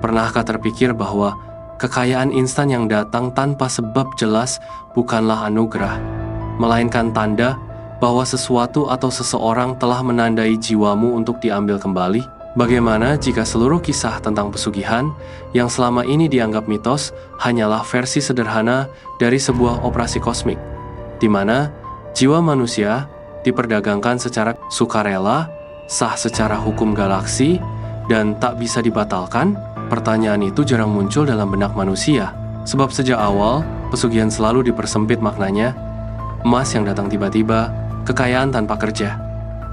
Pernahkah terpikir bahwa kekayaan instan yang datang tanpa sebab jelas bukanlah anugerah, melainkan tanda bahwa sesuatu atau seseorang telah menandai jiwamu untuk diambil kembali? Bagaimana jika seluruh kisah tentang pesugihan yang selama ini dianggap mitos hanyalah versi sederhana dari sebuah operasi kosmik, di mana jiwa manusia diperdagangkan secara sukarela, sah secara hukum galaksi, dan tak bisa dibatalkan? Pertanyaan itu jarang muncul dalam benak manusia, sebab sejak awal pesugihan selalu dipersempit maknanya: emas yang datang tiba-tiba, kekayaan tanpa kerja,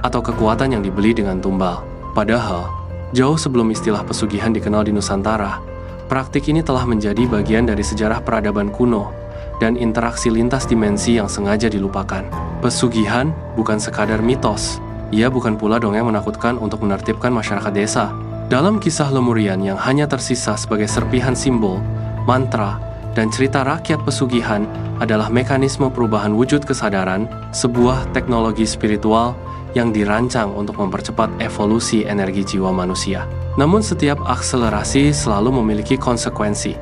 atau kekuatan yang dibeli dengan tumbal. Padahal, jauh sebelum istilah pesugihan dikenal di Nusantara, praktik ini telah menjadi bagian dari sejarah peradaban kuno dan interaksi lintas dimensi yang sengaja dilupakan. Pesugihan bukan sekadar mitos, ia bukan pula dongeng menakutkan untuk menertibkan masyarakat desa. Dalam kisah Lemurian yang hanya tersisa sebagai serpihan simbol, mantra, dan cerita rakyat, pesugihan adalah mekanisme perubahan wujud kesadaran, sebuah teknologi spiritual yang dirancang untuk mempercepat evolusi energi jiwa manusia. Namun setiap akselerasi selalu memiliki konsekuensi,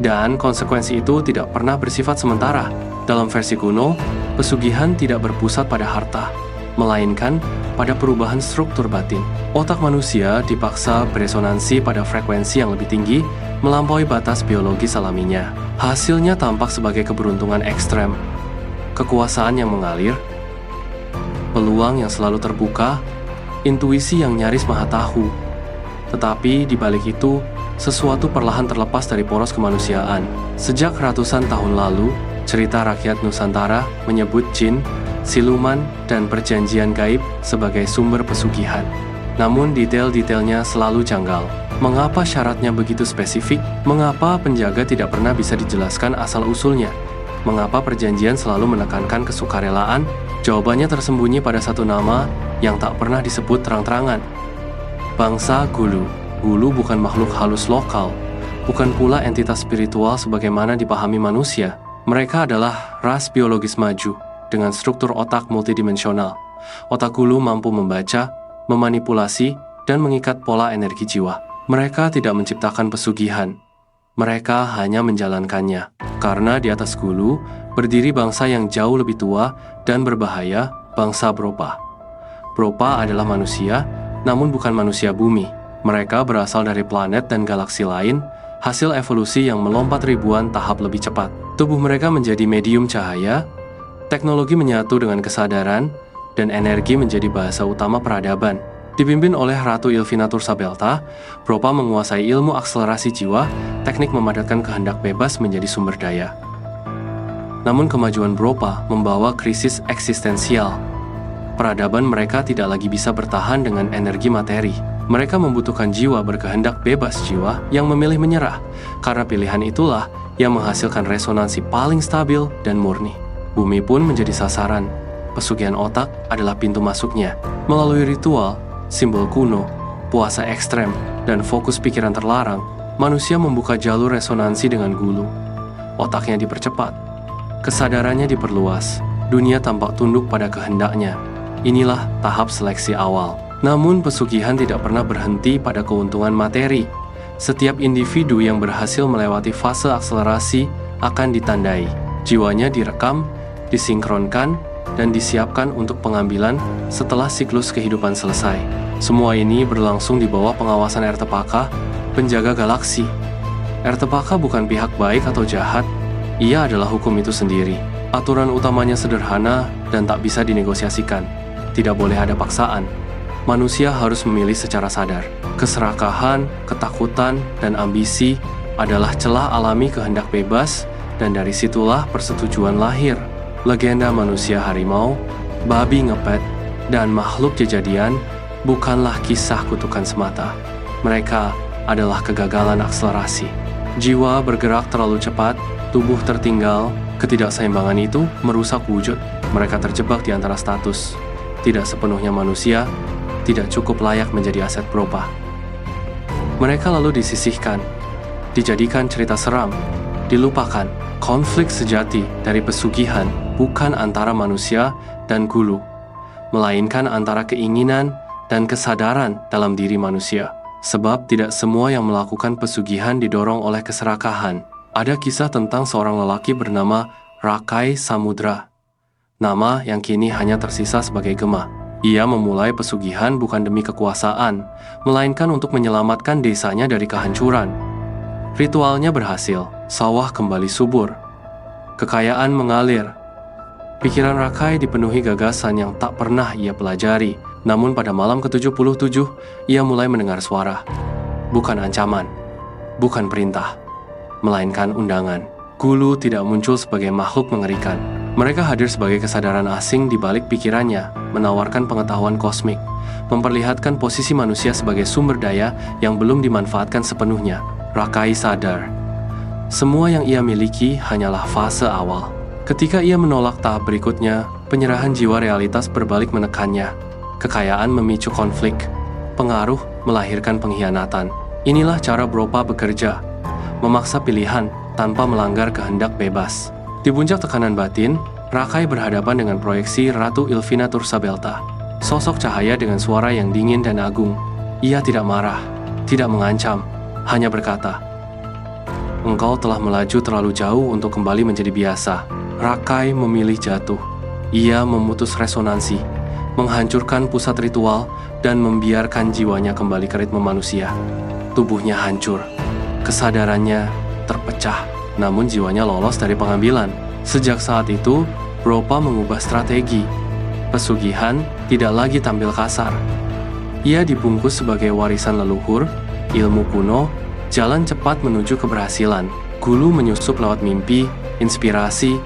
dan konsekuensi itu tidak pernah bersifat sementara. Dalam versi kuno, pesugihan tidak berpusat pada harta, melainkan pada perubahan struktur batin. Otak manusia dipaksa beresonansi pada frekuensi yang lebih tinggi melampaui batas biologis alaminya. Hasilnya tampak sebagai keberuntungan ekstrem, kekuasaan yang mengalir, peluang yang selalu terbuka, intuisi yang nyaris maha tahu. Tetapi di balik itu, sesuatu perlahan terlepas dari poros kemanusiaan. Sejak ratusan tahun lalu, cerita rakyat Nusantara menyebut jin, siluman, dan perjanjian gaib sebagai sumber pesugihan. Namun detail-detailnya selalu janggal. Mengapa syaratnya begitu spesifik? Mengapa penjaga tidak pernah bisa dijelaskan asal-usulnya? Mengapa perjanjian selalu menekankan kesukarelaan? Jawabannya tersembunyi pada satu nama yang tak pernah disebut terang-terangan. Bangsa Gulu. Gulu bukan makhluk halus lokal, bukan pula entitas spiritual sebagaimana dipahami manusia. Mereka adalah ras biologis maju dengan struktur otak multidimensional. Otak Gulu mampu membaca, memanipulasi, dan mengikat pola energi jiwa. Mereka tidak menciptakan pesugihan, mereka hanya menjalankannya. Karena di atas Gulu berdiri bangsa yang jauh lebih tua dan berbahaya, bangsa Bropa. Bropa adalah manusia, namun bukan manusia bumi. Mereka berasal dari planet dan galaksi lain, hasil evolusi yang melompat ribuan tahap lebih cepat. Tubuh mereka menjadi medium cahaya, teknologi menyatu dengan kesadaran, dan energi menjadi bahasa utama peradaban. Dipimpin oleh Ratu Ilvinatur Sabelta, Bropa menguasai ilmu akselerasi jiwa, teknik memadatkan kehendak bebas menjadi sumber daya. Namun kemajuan Bropa membawa krisis eksistensial. Peradaban mereka tidak lagi bisa bertahan dengan energi materi. Mereka membutuhkan jiwa berkehendak bebas, jiwa yang memilih menyerah, karena pilihan itulah yang menghasilkan resonansi paling stabil dan murni. Bumi pun menjadi sasaran. Pesugihan otak adalah pintu masuknya. Melalui ritual, simbol kuno, puasa ekstrem, dan fokus pikiran terlarang, manusia membuka jalur resonansi dengan Gulu. Otaknya dipercepat, kesadarannya diperluas, dunia tampak tunduk pada kehendaknya. Inilah tahap seleksi awal. Namun pesugihan tidak pernah berhenti pada keuntungan materi. Setiap individu yang berhasil melewati fase akselerasi akan ditandai. Jiwanya direkam, disinkronkan, dan disiapkan untuk pengambilan setelah siklus kehidupan selesai. Semua ini berlangsung di bawah pengawasan Ertepaka, penjaga galaksi. Ertepaka bukan pihak baik atau jahat, ia adalah hukum itu sendiri. Aturan utamanya sederhana dan tak bisa dinegosiasikan. Tidak boleh ada paksaan. Manusia harus memilih secara sadar. Keserakahan, ketakutan, dan ambisi adalah celah alami kehendak bebas, dan dari situlah persetujuan lahir. Legenda manusia harimau, babi ngepet, dan makhluk kejadian bukanlah kisah kutukan semata. Mereka adalah kegagalan akselerasi. Jiwa bergerak terlalu cepat, tubuh tertinggal, ketidakseimbangan itu merusak wujud. Mereka terjebak di antara status. Tidak sepenuhnya manusia, tidak cukup layak menjadi aset Bropa. Mereka lalu disisihkan, dijadikan cerita seram, dilupakan. Konflik sejati dari pesugihan bukan antara manusia dan Gulu, melainkan antara keinginan dan kesadaran dalam diri manusia. Sebab tidak semua yang melakukan pesugihan didorong oleh keserakahan. Ada kisah tentang seorang lelaki bernama Rakai Samudra, nama yang kini hanya tersisa sebagai gema. Ia memulai pesugihan bukan demi kekuasaan, melainkan untuk menyelamatkan desanya dari kehancuran. Ritualnya berhasil, sawah kembali subur, kekayaan mengalir. Pikiran Rakai dipenuhi gagasan yang tak pernah ia pelajari. Namun pada malam ke-77, ia mulai mendengar suara. Bukan ancaman, bukan perintah, melainkan undangan. Gulu tidak muncul sebagai makhluk mengerikan. Mereka hadir sebagai kesadaran asing di balik pikirannya, menawarkan pengetahuan kosmik, memperlihatkan posisi manusia sebagai sumber daya yang belum dimanfaatkan sepenuhnya. Rakai sadar, semua yang ia miliki hanyalah fase awal. Ketika ia menolak tahap berikutnya, penyerahan jiwa realitas berbalik menekannya. Kekayaan memicu konflik, pengaruh melahirkan pengkhianatan. Inilah cara Bropa bekerja, memaksa pilihan tanpa melanggar kehendak bebas. Di puncak tekanan batin, Rakai berhadapan dengan proyeksi Ratu Ilvina Tursabelta, sosok cahaya dengan suara yang dingin dan agung. Ia tidak marah, tidak mengancam, hanya berkata, "Engkau telah melaju terlalu jauh untuk kembali menjadi biasa." Rakai memilih jatuh. Ia memutus resonansi, menghancurkan pusat ritual, dan membiarkan jiwanya kembali ke ritme manusia. Tubuhnya hancur, kesadarannya terpecah, namun jiwanya lolos dari pengambilan. Sejak saat itu, Bropa mengubah strategi. Pesugihan tidak lagi tampil kasar. Ia dibungkus sebagai warisan leluhur, ilmu kuno, jalan cepat menuju keberhasilan. Gulu menyusup lewat mimpi, inspirasi,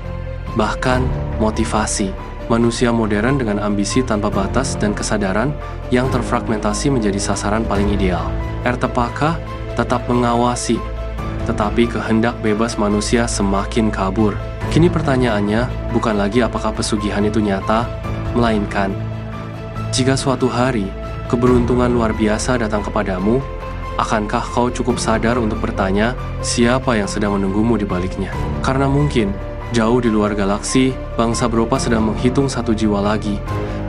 bahkan motivasi. Manusia modern dengan ambisi tanpa batas dan kesadaran yang terfragmentasi menjadi sasaran paling ideal. Ertepaka tetap mengawasi, tetapi kehendak bebas manusia semakin kabur. Kini pertanyaannya bukan lagi apakah pesugihan itu nyata, melainkan jika suatu hari keberuntungan luar biasa datang kepadamu, akankah kau cukup sadar untuk bertanya siapa yang sedang menunggumu di baliknya? Karena mungkin jauh di luar galaksi, bangsa Bropa sedang menghitung satu jiwa lagi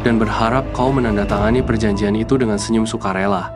dan berharap kau menandatangani perjanjian itu dengan senyum sukarela.